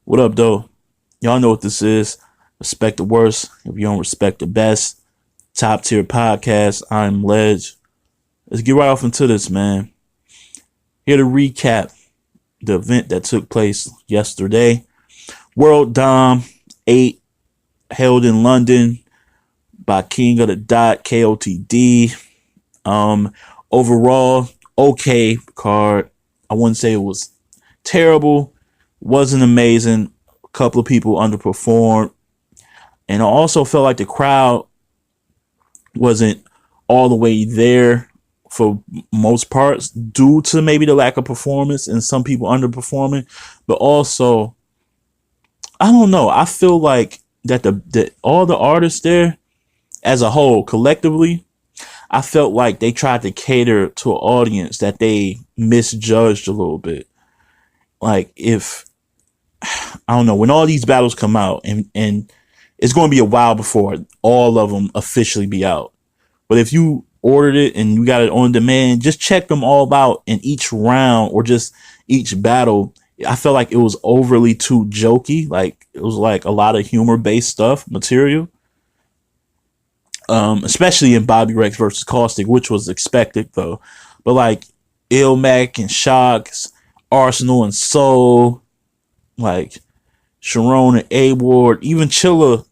What up, though? Y'all know what this is. Respect the worst if you don't respect the best. Top tier podcast. I'm Ledge. Let's get right off into this, man. Here to recap the event that took place yesterday. World Dom 8 held in London by King of the Dot, KOTD. Overall, okay card. I wouldn't say it was terrible. Wasn't amazing. A couple of people underperformed. And I also felt like the crowd wasn't all the way there for most parts due to maybe the lack of performance and some people underperforming. But also, I don't know. I feel like that all the artists there as a whole, collectively, I felt like they tried to cater to an audience that they misjudged a little bit. Like if, I don't know, when all these battles come out and it's going to be a while before all of them officially be out. But if you ordered it and you got it on demand, just check them all out in each round or just each battle. I felt like it was overly too jokey. Like it was like a lot of humor based stuff, material. Especially in Bobby Rex versus Caustic, which was expected though. But like Ilmac and Shocks, Arsenal and Soul, like Sharon and A Ward, even Chilla,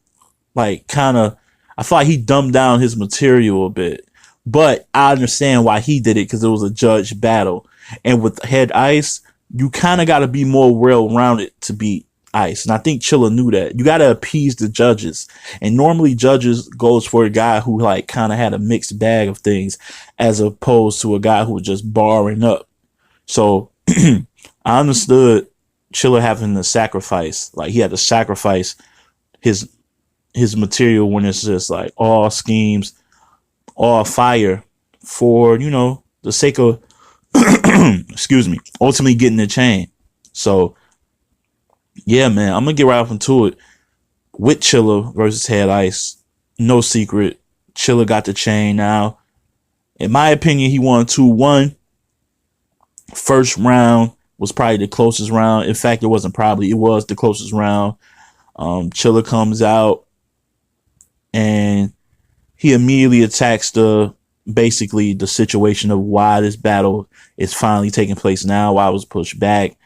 like kind of, I feel like he dumbed down his material a bit. But I understand why he did it because it was a judge battle. And with Head Ice, you kind of got to be more well-rounded to beat Ice. And I think Chilla knew that. You got to appease the judges. And normally judges goes for a guy who like kind of had a mixed bag of things as opposed to a guy who was just barring up. So I understood Chilla having to sacrifice. Like he had to sacrifice his material when it's just like all schemes, all fire for, you know, the sake of excuse me, ultimately getting the chain. So yeah, man, I'm gonna get right off into it with Chilla versus Head Ice. No secret, Chilla got the chain now. In my opinion, he won 2-1. First round was probably the closest round. In fact, it was the closest round. Chilla comes out and he immediately attacks basically the situation of why this battle is finally taking place now, why it was pushed back,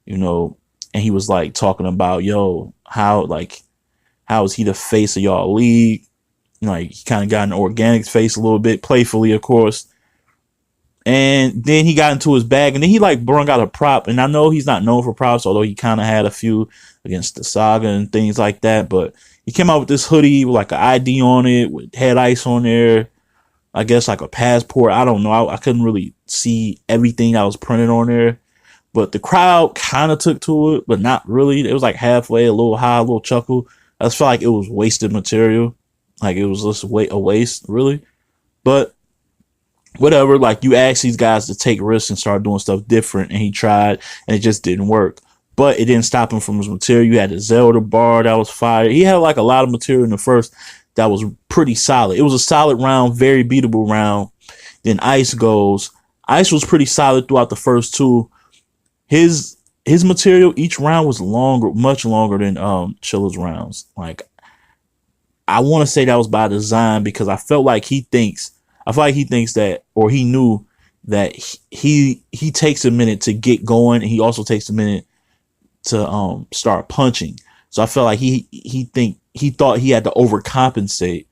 you know. And he was like talking about, yo, how is he the face of y'all league? Like he kind of got an organic face a little bit, playfully, of course. And then he got into his bag, and then he like brung out a prop. And I know he's not known for props, although he kind of had a few against the Saga and things like that. But he came out with this hoodie with like an ID on it, with Head Ice on there. I guess like a passport. I don't know. I couldn't really see everything that was printed on there. But the crowd kind of took to it, but not really. It was like halfway, a little high, a little chuckle. I just felt like it was wasted material. Like it was just a waste, really. But whatever, like you asked these guys to take risks and start doing stuff different, and he tried, and it just didn't work. But it didn't stop him from his material. You had the Zelda bar that was fire. He had like a lot of material in the first that was pretty solid. It was a solid round, very beatable round. Then Ice goes. Ice was pretty solid throughout the first two. His material, each round was longer, much longer than Chilla's rounds. Like I want to say that was by design because I feel like he thinks that, or he knew that he takes a minute to get going, and he also takes a minute to start punching. So I felt like he thought he had to overcompensate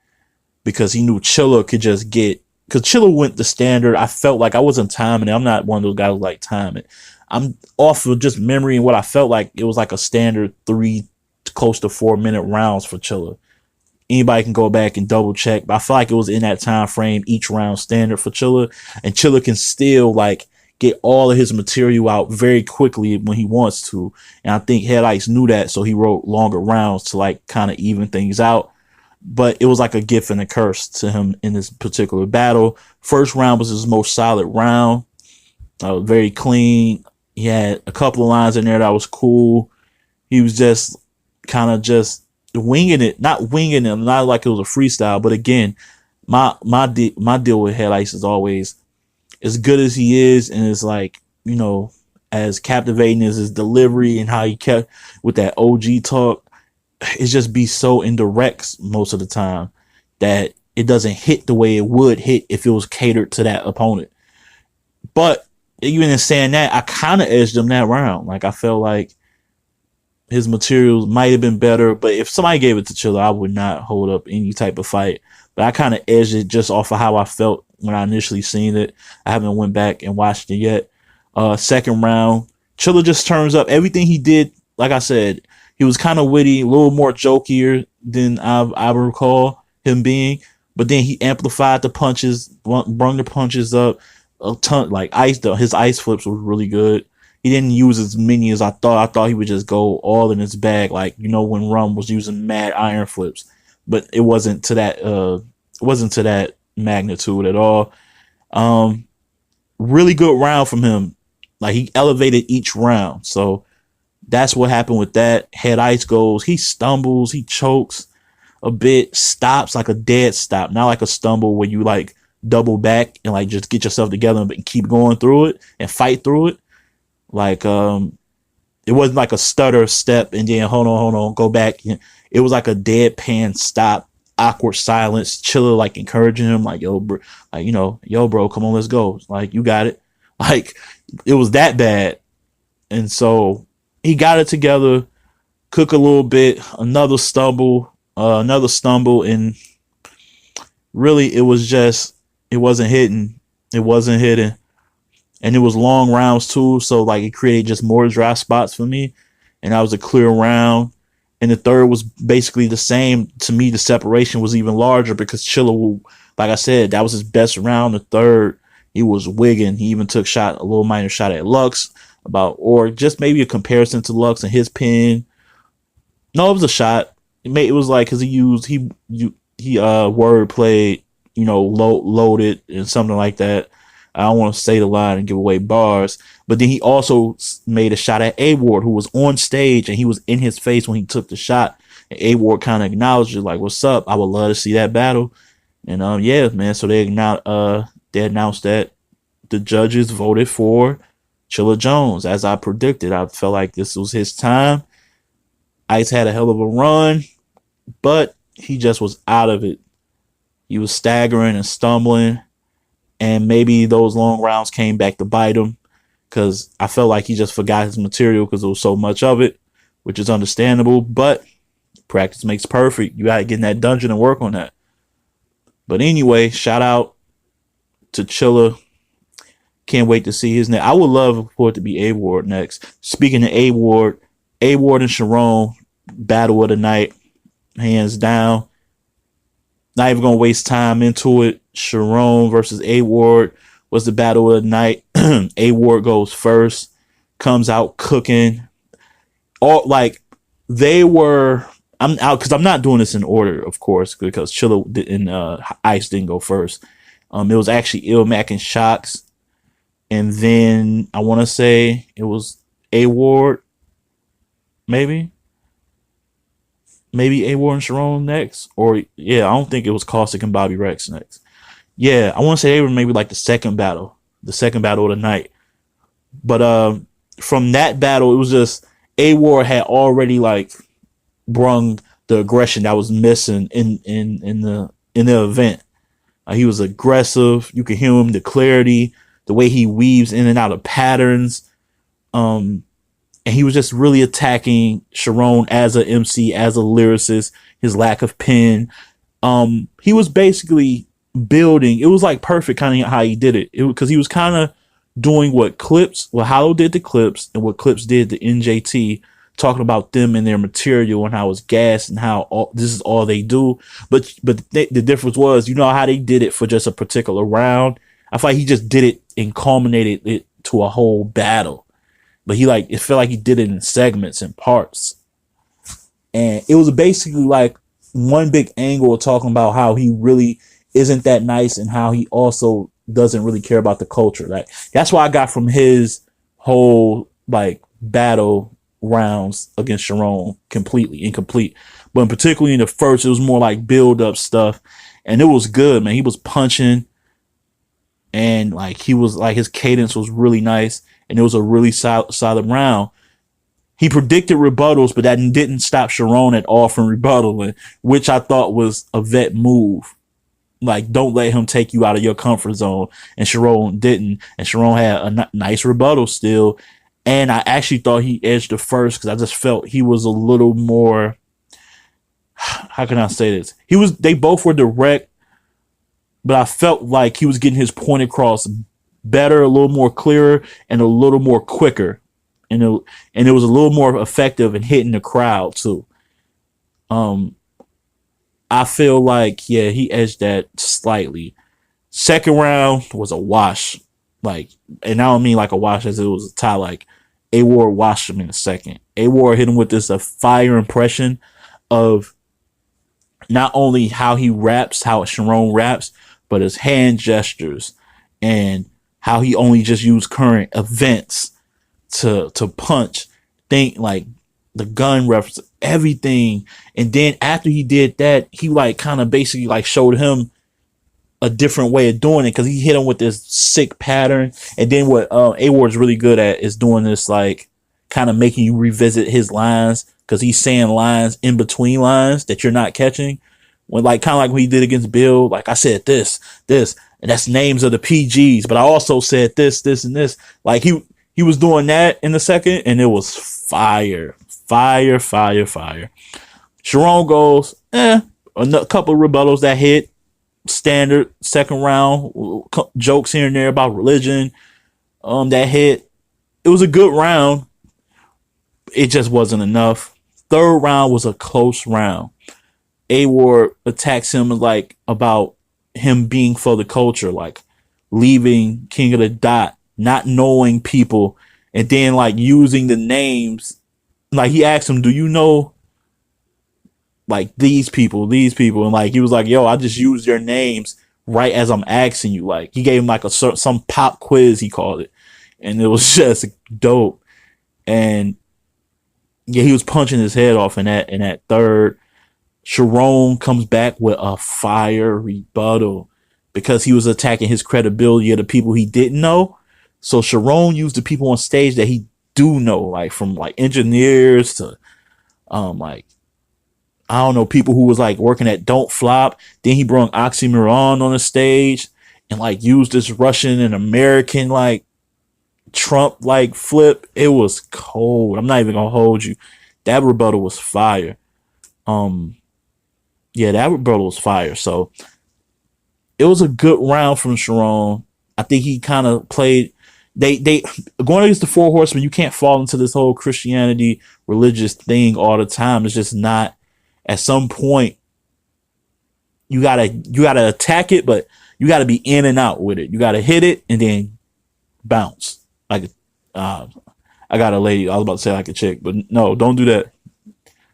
because he knew Chilla could just get, because Chilla went the standard. I felt like I wasn't timing it. I'm not one of those guys who like time it. I'm off of just memory, and what I felt like it was like a standard 3 close to 4 minute rounds for Chilla. Anybody can go back and double check, but I feel like it was in that time frame, each round standard for Chilla, and Chilla can still like get all of his material out very quickly when he wants to. And I think Head Ice knew that, so he wrote longer rounds to like kind of even things out. But it was like a gift and a curse to him in this particular battle. First round was his most solid round, very clean. He had a couple of lines in there that was cool. He was just kind of just winging it, not like it was a freestyle. But again, my deal with Head Ice is always, as good as he is, and it's like, you know, as captivating as his delivery and how he kept with that OG talk, it just be so indirect most of the time that it doesn't hit the way it would hit if it was catered to that opponent. But even in saying that, I kind of edged him that round. Like, I felt like his materials might have been better, but if somebody gave it to Chilla, I would not hold up any type of fight. But I kind of edged it just off of how I felt when I initially seen it. I haven't went back and watched it yet. Second round, Chilla just turns up. Everything he did, like I said, he was kind of witty, a little more jokier than I recall him being. But then he amplified the punches, brung the punches up a ton. Like his ice flips were really good. He didn't use as many as I thought. I thought he would just go all in his bag, like, you know, when Rum was using mad iron flips. But it wasn't to that magnitude at all. Really good round from him. Like, he elevated each round. So that's what happened with that. Head ice goes. He stumbles. He chokes a bit. Stops like a dead stop. Not like a stumble where you like double back and like just get yourself together and keep going through it and fight through it. Like, it wasn't like a stutter step and then hold on, go back. It was like a deadpan stop, awkward silence. Chilla like encouraging him, like, yo, bro, like, you know, yo, bro, come on, let's go. Like, you got it. Like, it was that bad. And so he got it together, cook a little bit, another stumble, and really it wasn't hitting. It wasn't hitting. And it was long rounds too, so like it created just more dry spots for me. And that was a clear round. And the third was basically the same. To me, the separation was even larger because Chilla, like I said, that was his best round. The third, he was wigging. He even took a little minor shot at Lux or just maybe a comparison to Lux and his pin. No, it was a shot. It was like, because he word played, you know, loaded and something like that. I don't want to say the line and give away bars, but then he also made a shot at A Ward, who was on stage and he was in his face when he took the shot. And A Ward kind of acknowledged it, like, "What's up? I would love to see that battle." And yeah, man. So they announced that the judges voted for Chilla Jones, as I predicted. I felt like this was his time. Ice had a hell of a run, but he just was out of it. He was staggering and stumbling. And maybe those long rounds came back to bite him, because I felt like he just forgot his material because there was so much of it, which is understandable. But practice makes perfect. You got to get in that dungeon and work on that. But anyway, shout out to Chilla. Can't wait to see his next. I would love for it to be A Ward next. Speaking of A Ward and Sharon, battle of the night, hands down. Not even gonna waste time into it. Sharon versus A Ward was the battle of the night. A Ward goes first, comes out cooking. All like they were. I'm out because I'm not doing this in order, of course, because Chilla and Ice didn't go first. It was actually Ilmac and Shocks, and then I want to say it was A Ward, maybe A Ward and Sharon next, or yeah, I don't think it was Caustic and Bobby Rex next. Yeah, I want to say they were maybe like the second battle of the night. But from that battle, it was just A Ward had already like brung the aggression that was missing in the event. He was aggressive. You could hear him, the clarity, the way he weaves in and out of patterns. And he was just really attacking Sharon as a MC, as a lyricist, his lack of pen. He was basically building. It was like perfect kind of how he did it. Because he was kind of doing what Hollow did to Clips and what Clips did to NJT, talking about them and their material and how it's gas and how this is all they do. But the difference was, you know how they did it for just a particular round? I feel like he just did it and culminated it to a whole battle. But it felt like he did it in segments and parts. And it was basically like one big angle of talking about how he really isn't that nice and how he also doesn't really care about the culture. Like, that's what I got from his whole like battle rounds against Sharon. Completely incomplete. But particularly in the first, it was more like build up stuff. And it was good, man. He was punching. And like he was like, his cadence was really nice. and it was a really solid round. He predicted rebuttals, but that didn't stop Sharon at all from rebuttaling, which I thought was a vet move. Like, don't let him take you out of your comfort zone. And Sharon didn't. And Sharon had a nice rebuttal still. And I actually thought he edged the first because I just felt he was a little more. How can I say this? They both were direct, but I felt like he was getting his point across better, a little more clearer, and a little more quicker. And it was a little more effective in hitting the crowd too. I feel like, yeah, he edged that slightly. Second round was a wash. Like, and I don't mean like a wash as it was a tie. Like, A Ward washed him in a second. A Ward hit him with this a fire impression of not only how he raps, how Sharon raps, but his hand gestures and how he only just used current events to punch. Think like the gun reference, everything. And then after he did that, he like kind of basically like showed him a different way of doing it because he hit him with this sick pattern. And then what A Ward's really good at is doing this like kind of making you revisit his lines because he's saying lines in between lines that you're not catching. When like kind of like when he did against Bill, like I said this, and that's names of the PGs, but I also said this, and this. Like he was doing that in the second, and it was fire. Sharon goes, a couple of rebuttals that hit. Standard second round, jokes here and there about religion. That hit. It was a good round. It just wasn't enough. Third round was a close round. A Ward attacks him like about him being for the culture, like leaving King of the Dot, not knowing people, and then like using the names. Like he asked him, "Do you know like these people?" And like he was like, "Yo, I just used their names right as I'm asking you." Like he gave him like some pop quiz, he called it, and it was just dope. And yeah, he was punching his head off in that third. Sharon comes back with a fire rebuttal because he was attacking his credibility of the people he didn't know. So Sharon used the people on stage that he do know, like from like engineers to like I don't know, people who was like working at Don't Flop. Then he brought Oxymoron on the stage and like used this Russian and American like Trump like flip. It was cold. I'm not even gonna hold you. That rebuttal was fire. Yeah, that rebuttal was fire. So it was a good round from Sharon. I think he kind of played. They going against the Four Horsemen. You can't fall into this whole Christianity religious thing all the time. It's just not. At some point, you gotta attack it, but you gotta be in and out with it. You gotta hit it and then bounce. Like I got a lady. I was about to say like a chick, but no, don't do that.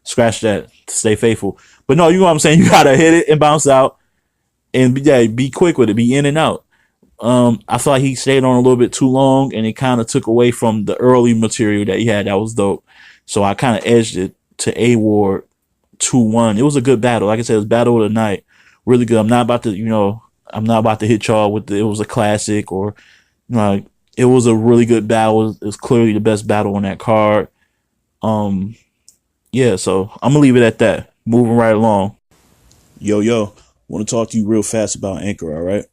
Scratch that. Stay faithful. But no, you know what I'm saying? You gotta hit it and bounce out and be quick with it. Be in and out. I feel like he stayed on a little bit too long and it kind of took away from the early material that he had. That was dope. So I kind of edged it to A Ward 2-1. It was a good battle. Like I said, it was battle of the night. Really good. I'm not about to hit y'all with it was a classic or like it was a really good battle. It was clearly the best battle on that card. Yeah, so I'm gonna leave it at that. Moving right along. Yo, want to talk to you real fast about Anchor, all right?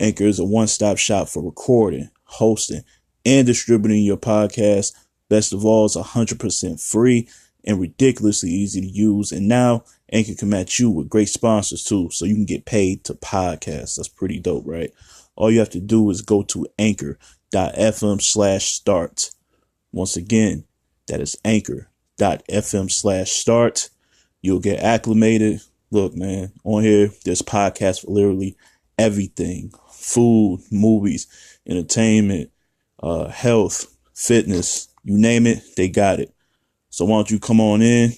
Anchor is a one-stop shop for recording, hosting, and distributing your podcast. Best of all, it's 100% free and ridiculously easy to use. And now Anchor can match you with great sponsors too, so you can get paid to podcast. That's pretty dope, right? All you have to do is go to anchor.fm/start. Once again, that is anchor.fm/start. You'll get acclimated. Look, man, on here, there's podcasts for literally everything. Food, movies, entertainment, health, fitness, you name it, they got it. So why don't you come on in,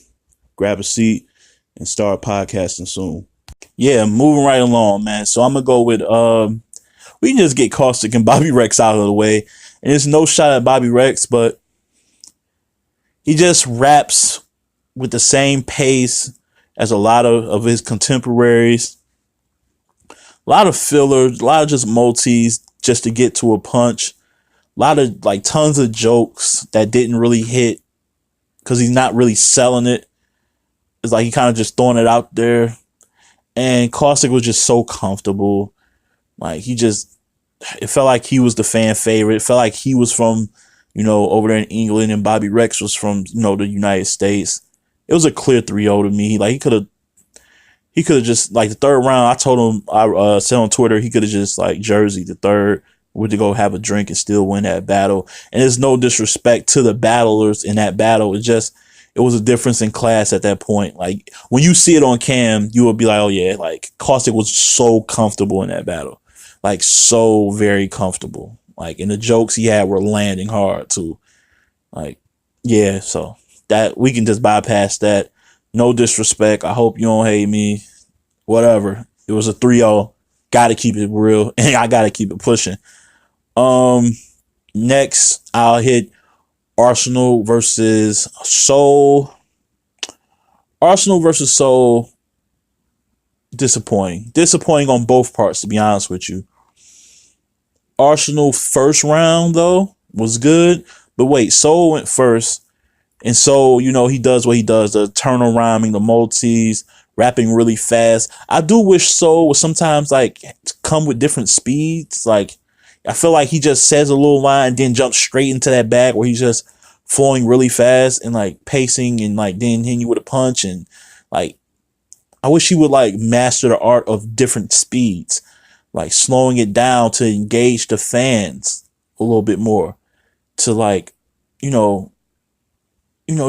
grab a seat, and start podcasting soon. Yeah, moving right along, man. So I'm going to go with, we can just get Caustic and Bobby Rex out of the way. And there's no shot at Bobby Rex, but he just raps with the same pace as a lot of his contemporaries. A lot of fillers, a lot of just multis just to get to a punch. A lot of like tons of jokes that didn't really hit because he's not really selling it. It's like he kind of just throwing it out there. And Caustic was just so comfortable. Like it felt like he was the fan favorite. It felt like he was from, over there in England, and Bobby Rex was from, the United States. It was a clear 3-0 to me. Like he could have just, like, the third round, I told him, I said on Twitter, he could have just, like, jersey the third, went to go have a drink and still win that battle. And there's no disrespect to the battlers in that battle. It was a difference in class at that point. Like, when you see it on cam, you will be like, oh yeah, like, Caustic was so comfortable in that battle. Like, so very comfortable. Like, and the jokes he had were landing hard too. Like, yeah, so that we can just bypass that. No disrespect. I hope you don't hate me. Whatever. It was a 3-0. Gotta keep it real. And I gotta keep it pushing. Next, I'll hit Arsenal versus Seoul. Arsenal versus Seoul. Disappointing. Disappointing on both parts, to be honest with you. Arsenal first round, though, was good. But wait, Seoul went first. And so, he does what he does, the eternal rhyming, the multis, rapping really fast. I do wish Seoul would sometimes, like, come with different speeds. Like, I feel like he just says a little line, then jumps straight into that bag where he's just flowing really fast and, like, pacing and, like, then hitting you with a punch. And, like, I wish he would, like, master the art of different speeds, like, slowing it down to engage the fans a little bit more, to, like,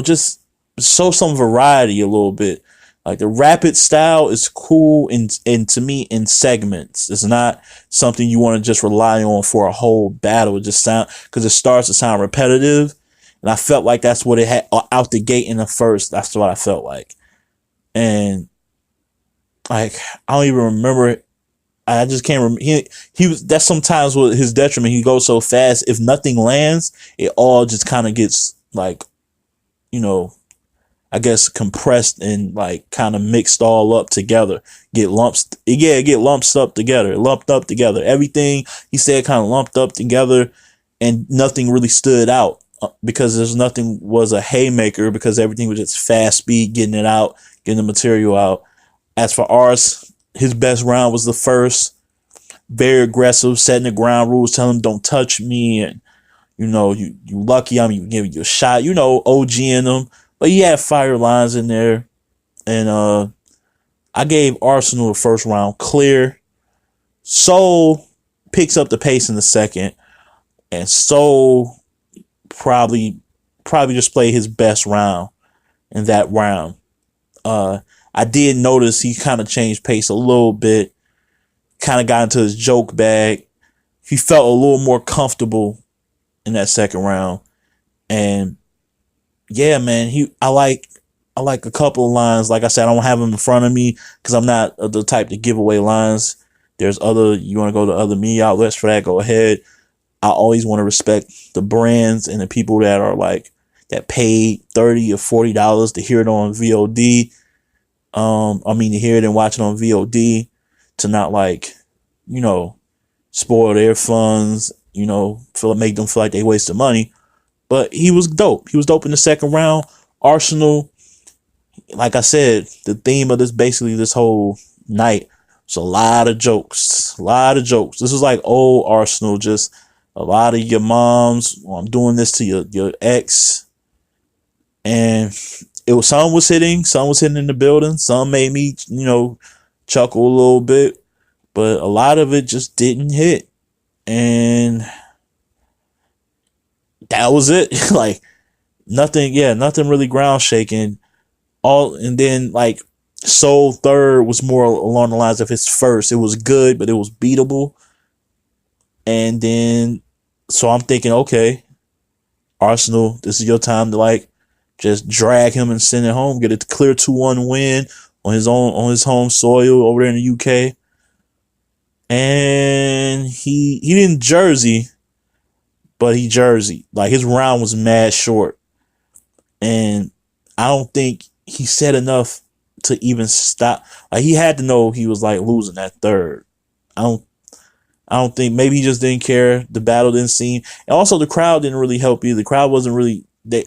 just show some variety a little bit. Like, the rapid style is cool and to me in segments. It's not something you want to just rely on for a whole battle. It just because it starts to sound repetitive. And I felt like that's what it had out the gate in the first. That's what I felt like. And, like, I don't even remember it. I just can't remember. That's sometimes what his detriment. He goes so fast. If nothing lands, it all just kind of gets, like, I guess compressed and, like, kind of mixed all up together. Get lumped up together. Everything he said kind of lumped up together, and nothing really stood out because nothing was a haymaker, because everything was just fast speed, getting it out, getting the material out. As for ours, his best round was the first. Very aggressive, setting the ground rules, telling him don't touch me, and you lucky I'm even giving you a shot. OGing them. But he had fire lines in there. And I gave Arsenal the first round clear. Seoul picks up the pace in the second. And Seoul probably just played his best round in that round. I did notice he kind of changed pace a little bit. Kind of got into his joke bag. He felt a little more comfortable in that second round. And yeah, man, I like a couple of lines. Like I said, I don't have them in front of me because I'm not the type to give away lines. There's you want to go to other media outlets for that, go ahead. I always want to respect the brands and the people that are like, that paid $30 or $40 to hear it on VOD. To hear it and watch it on VOD, to not, like, spoil their funds, make them feel like they wasted money. But he was dope. He was dope in the second round. Arsenal, like I said, the theme of this whole night was a lot of jokes. This is like old Arsenal, just a lot of your moms. I'm doing this to your ex. And some was hitting in the building. Some made me, chuckle a little bit. But a lot of it just didn't hit. And that was it. Like, nothing really ground shaking. And then, like, Soul third was more along the lines of his first. It was good, but it was beatable. And then, so I'm thinking, okay, Arsenal, this is your time to, like, just drag him and send it home. Get a clear 2-1 win on his home soil over there in the UK. And he didn't jersey, but he jerseyed. Like, his round was mad short. And I don't think he said enough to even stop. Like, he had to know he was, like, losing that third. I don't think, maybe he just didn't care. The battle didn't seem, and also the crowd didn't really help either. The crowd wasn't really, I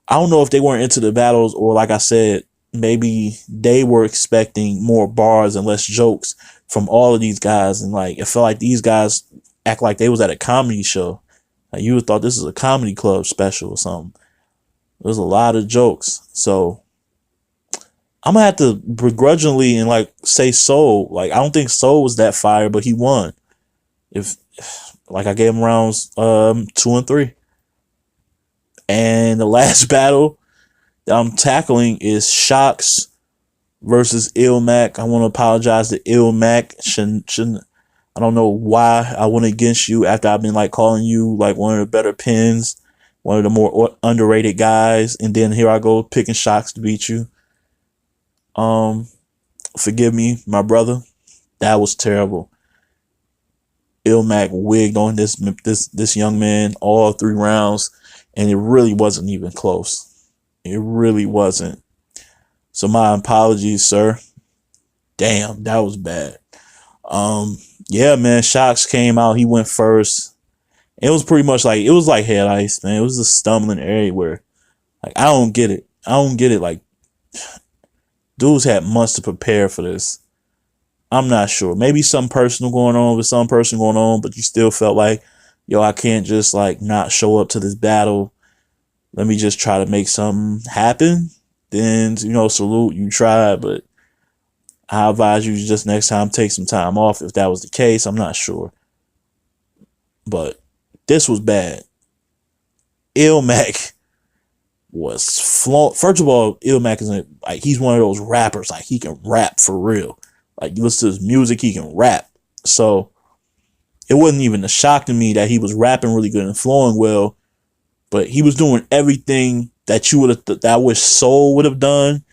don't know if they weren't into the battles, or like I said, maybe they were expecting more bars and less jokes from all of these guys. And like, it felt like these guys act like they was at a comedy show. Like, you would thought this is a comedy club special or something. There's a lot of jokes. So I'm gonna have to begrudgingly and like say Soul. Like, I don't think Soul was that fire, but he won. If like, I gave him rounds 2 and 3. And the last battle that I'm tackling is Shocks versus Mac. I want to apologize to Mac. Shouldn't I don't know why I went against you after I've been like calling you like one of the better pins, one of the more underrated guys, and then here I go picking Shocks to beat you. Forgive me, my brother. That was terrible. Mac wigged on this young man all 3 rounds, and it really wasn't even close. It really wasn't. So my apologies, sir. Damn, that was bad. Yeah, man, Shocks came out. He went first. It was pretty much like, it was like head ice, man. It was a stumbling everywhere. Like, I don't get it. Like, dudes had months to prepare for this. I'm not sure. Maybe something personal going on, but you still felt like, yo, I can't just like not show up to this battle. Let me just try to make something happen. Then, salute, you tried, but I advise you to just next time take some time off if that was the case. I'm not sure. But this was bad. Mac was flaunt. First of all, Mac is like, he's one of those rappers. Like, he can rap for real. Like, you listen to his music, he can rap. So it wasn't even a shock to me that he was rapping really good and flowing well. But he was doing everything that you would have, that I wish Soul would have done,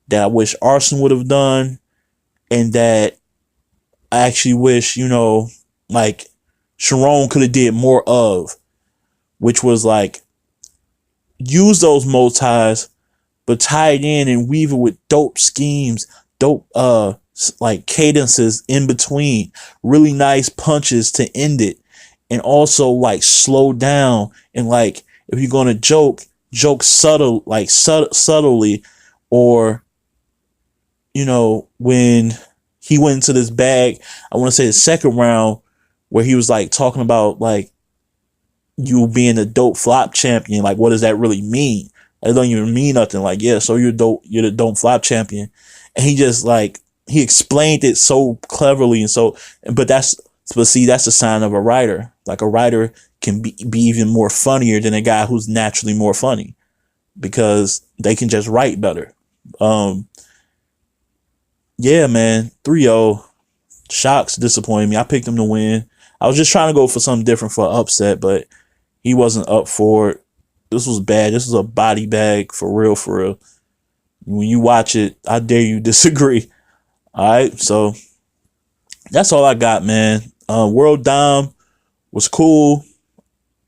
that I wish Arson would have done, and that I actually wish, like, Sharon could have did more of, which was like, use those multis, but tie it in and weave it with dope schemes, dope like cadences in between, really nice punches to end it, and also like slow down, and like, if you're gonna joke subtly, or when he went into this bag, I want to say the second round, where he was like talking about like you being a dope flop champion, like what does that really mean? It don't even mean nothing. Like, yeah, so you're the dope flop champion, and he just like, he explained it so cleverly, and so, but see, that's a sign of a writer. Like, a writer can be even more funnier than a guy who's naturally more funny, because they can just write better. Yeah, man, 3-0. Shocks disappointed me. I picked him to win. I was just trying to go for something different for an upset, but he wasn't up for it. This was bad. This was a body bag for real, for real. When you watch it, I dare you disagree. All right, so that's all I got, man. World Dom was cool.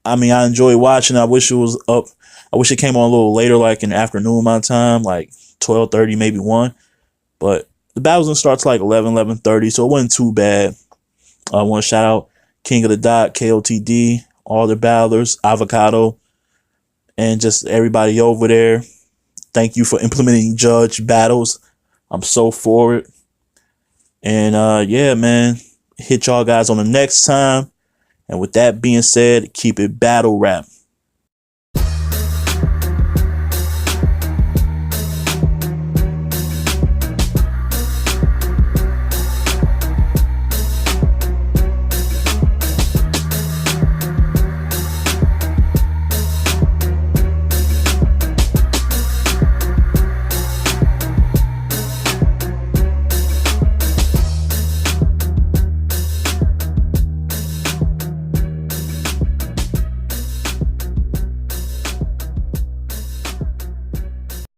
I mean, I enjoyed watching. I wish it was up. I wish it came on a little later, like in the afternoon my time, like 12:30, maybe 1. But the battle doesn't start till like 11:30, so it wasn't too bad. I want to shout out King of the Dot, KOTD, all the battlers, Avocado, and just everybody over there. Thank you for implementing judge battles. I'm so for it. And yeah, man, hit y'all guys on the next time. And with that being said, keep it battle rap.